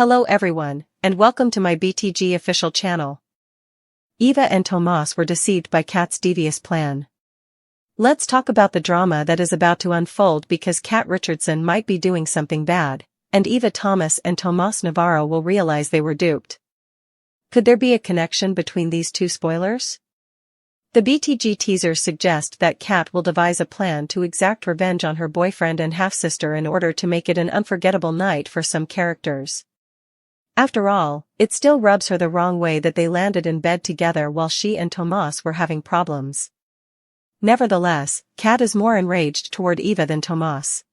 Hello everyone, and welcome to my BTG official channel. Eva and Tomas were deceived by Kat's devious plan. Let's talk about the drama that is about to unfold because Kat Richardson might be doing something bad, and Eva Thomas and Tomas Navarro will realize they were duped. Could there be a connection between these two spoilers? The BTG teasers suggest that Kat will devise a plan to exact revenge on her boyfriend and half-sister in order to make it an unforgettable night for some characters. After all, it still rubs her the wrong way that they landed in bed together while she and Tomas were having problems. Nevertheless, Kat is more enraged toward Eva than Tomas.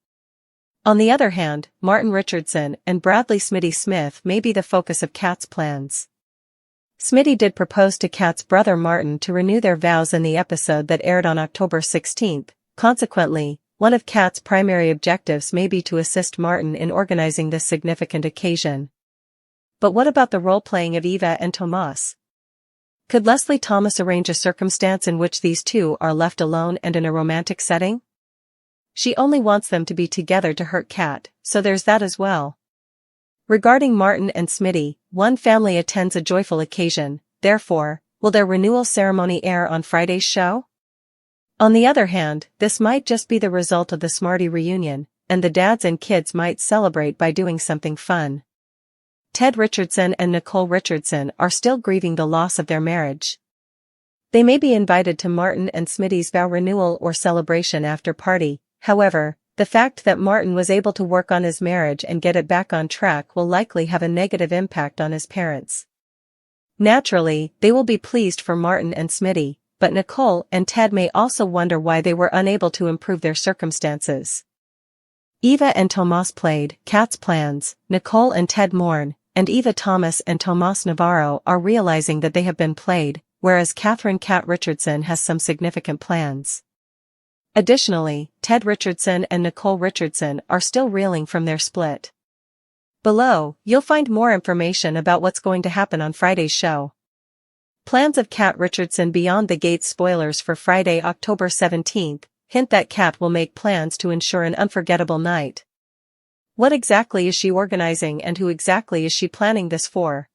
On the other hand, Martin Richardson and Bradley "Smitty" Smith may be the focus of Kat's plans. Smitty did propose to Kat's brother Martin to renew their vows in the episode that aired on October 16. Consequently, one of Kat's primary objectives may be to assist Martin in organizing this significant occasion. But what about the role-playing of Eva and Tomas? Could Leslie Thomas arrange a circumstance in which these two are left alone and in a romantic setting? She only wants them to be together to hurt Kat, so there's that as well. Regarding Martin and Smitty, one family attends a joyful occasion, therefore, will their renewal ceremony air on Friday's show? On the other hand, this might just be the result of the Smarty reunion, and the dads and kids might celebrate by doing something fun. Ted Richardson and Nicole Richardson are still grieving the loss of their marriage. They may be invited to Martin and Smitty's vow renewal or celebration after party, however, the fact that Martin was able to work on his marriage and get it back on track will likely have a negative impact on his parents. Naturally, they will be pleased for Martin and Smitty, but Nicole and Ted may also wonder why they were unable to improve their circumstances. Eva and Tomas played Kat's plans, Nicole and Ted mourn, and Eva Thomas and Tomas Navarro are realizing that they have been played, whereas Catherine "Kat" Richardson has some significant plans. Additionally, Ted Richardson and Nicole Richardson are still reeling from their split. Below, you'll find more information about what's going to happen on Friday's show. Plans of Kat Richardson beyond the gates. Spoilers for Friday, October 17, hint that Kat will make plans to ensure an unforgettable night. What exactly is she organizing and who exactly is she planning this for?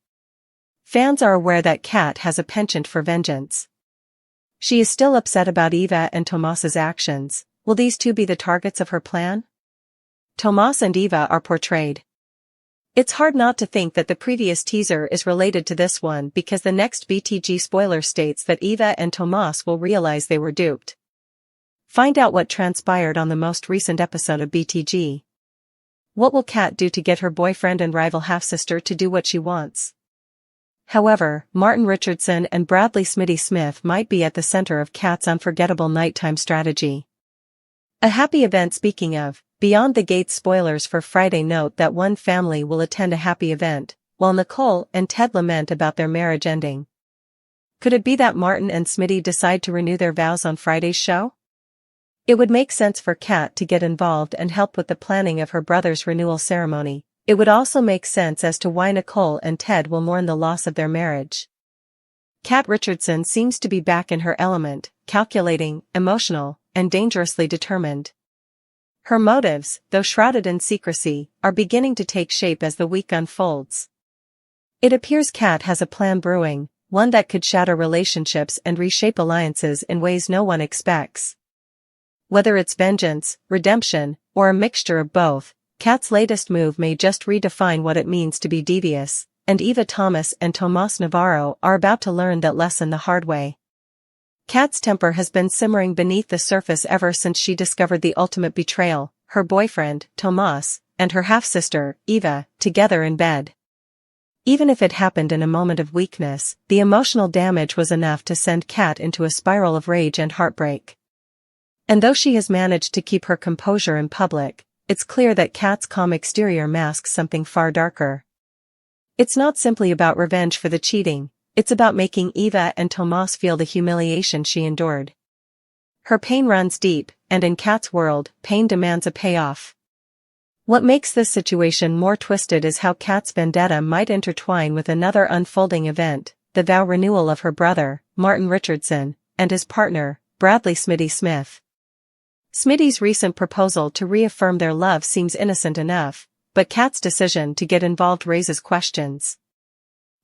Fans are aware that Kat has a penchant for vengeance. She is still upset about Eva and Tomas's actions. Will these two be the targets of her plan? Tomas and Eva are portrayed. It's hard not to think that the previous teaser is related to this one because the next BTG spoiler states that Eva and Tomas will realize they were duped. Find out what transpired on the most recent episode of BTG. What will Kat do to get her boyfriend and rival half-sister to do what she wants? However, Martin Richardson and Bradley "Smitty" Smith might be at the center of Kat's unforgettable nighttime strategy. A happy event. Speaking of, beyond the gates. Spoilers for Friday note that one family will attend a happy event, while Nicole and Ted lament about their marriage ending. Could it be that Martin and Smitty decide to renew their vows on Friday's show? It would make sense for Kat to get involved and help with the planning of her brother's renewal ceremony. It would also make sense as to why Nicole and Ted will mourn the loss of their marriage. Kat Richardson seems to be back in her element, calculating, emotional, and dangerously determined. Her motives, though shrouded in secrecy, are beginning to take shape as the week unfolds. It appears Kat has a plan brewing, one that could shatter relationships and reshape alliances in ways no one expects. Whether it's vengeance, redemption, or a mixture of both, Kat's latest move may just redefine what it means to be devious, and Eva Thomas and Tomas Navarro are about to learn that lesson the hard way. Kat's temper has been simmering beneath the surface ever since she discovered the ultimate betrayal, her boyfriend, Tomas, and her half-sister, Eva, together in bed. Even if it happened in a moment of weakness, the emotional damage was enough to send Kat into a spiral of rage and heartbreak. And though she has managed to keep her composure in public, it's clear that Kat's calm exterior masks something far darker. It's not simply about revenge for the cheating, it's about making Eva and Tomas feel the humiliation she endured. Her pain runs deep, and in Kat's world, pain demands a payoff. What makes this situation more twisted is how Kat's vendetta might intertwine with another unfolding event, the vow renewal of her brother, Martin Richardson, and his partner, Bradley "Smitty" Smith. Smitty's recent proposal to reaffirm their love seems innocent enough, but Kat's decision to get involved raises questions.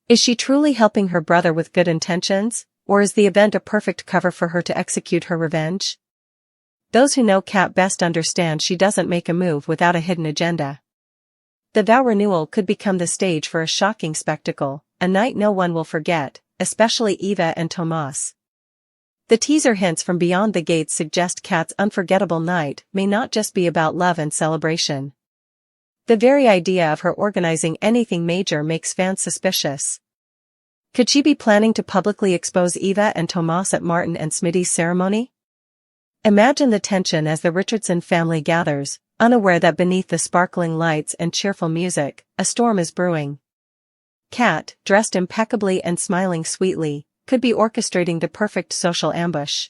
Is she truly helping her brother with good intentions, or is the event a perfect cover for her to execute her revenge? Those who know Kat best understand she doesn't make a move without a hidden agenda. The vow renewal could become the stage for a shocking spectacle, a night no one will forget, especially Eva and Tomas. The teaser hints from Beyond the Gates suggest Kat's unforgettable night may not just be about love and celebration. The very idea of her organizing anything major makes fans suspicious. Could she be planning to publicly expose Eva and Tomas at Martin and Smitty's ceremony? Imagine the tension as the Richardson family gathers, unaware that beneath the sparkling lights and cheerful music, a storm is brewing. Kat, dressed impeccably and smiling sweetly, could be orchestrating the perfect social ambush.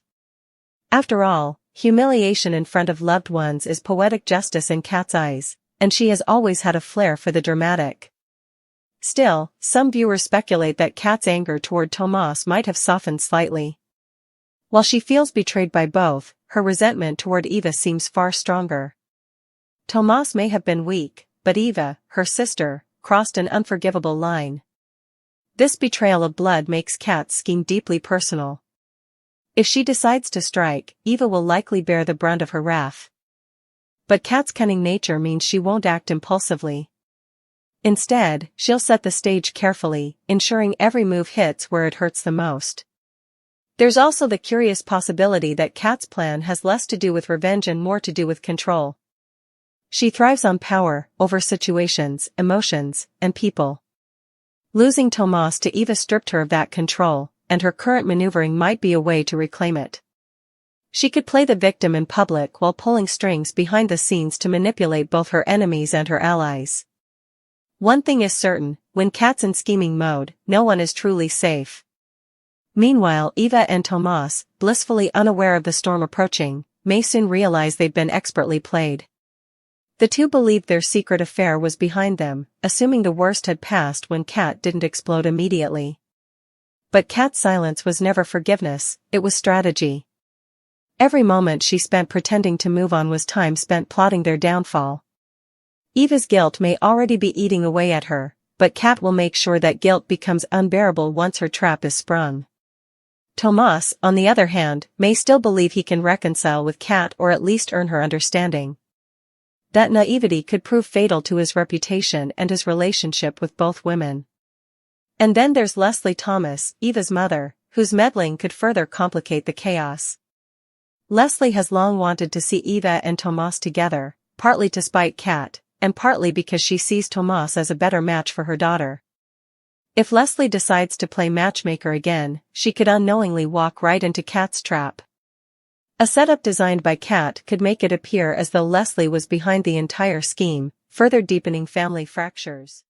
After all, humiliation in front of loved ones is poetic justice in Kat's eyes, and she has always had a flair for the dramatic. Still, some viewers speculate that Kat's anger toward Tomas might have softened slightly. While she feels betrayed by both, her resentment toward Eva seems far stronger. Tomas may have been weak, but Eva, her sister, crossed an unforgivable line. This betrayal of blood makes Kat's scheme deeply personal. If she decides to strike, Eva will likely bear the brunt of her wrath. But Kat's cunning nature means she won't act impulsively. Instead, she'll set the stage carefully, ensuring every move hits where it hurts the most. There's also the curious possibility that Kat's plan has less to do with revenge and more to do with control. She thrives on power, over situations, emotions, and people. Losing Tomas to Eva stripped her of that control, and her current maneuvering might be a way to reclaim it. She could play the victim in public while pulling strings behind the scenes to manipulate both her enemies and her allies. One thing is certain, when Kat's in scheming mode, no one is truly safe. Meanwhile, Eva and Tomas, blissfully unaware of the storm approaching, may soon realize they've been expertly played. The two believed their secret affair was behind them, assuming the worst had passed when Kat didn't explode immediately. But Kat's silence was never forgiveness, it was strategy. Every moment she spent pretending to move on was time spent plotting their downfall. Eva's guilt may already be eating away at her, but Kat will make sure that guilt becomes unbearable once her trap is sprung. Tomas, on the other hand, may still believe he can reconcile with Kat or at least earn her understanding. That naivety could prove fatal to his reputation and his relationship with both women. And then there's Leslie Thomas, Eva's mother, whose meddling could further complicate the chaos. Leslie has long wanted to see Eva and Tomas together, partly to spite Kat, and partly because she sees Tomas as a better match for her daughter. If Leslie decides to play matchmaker again, she could unknowingly walk right into Kat's trap. A setup designed by Kat could make it appear as though Leslie was behind the entire scheme, further deepening family fractures.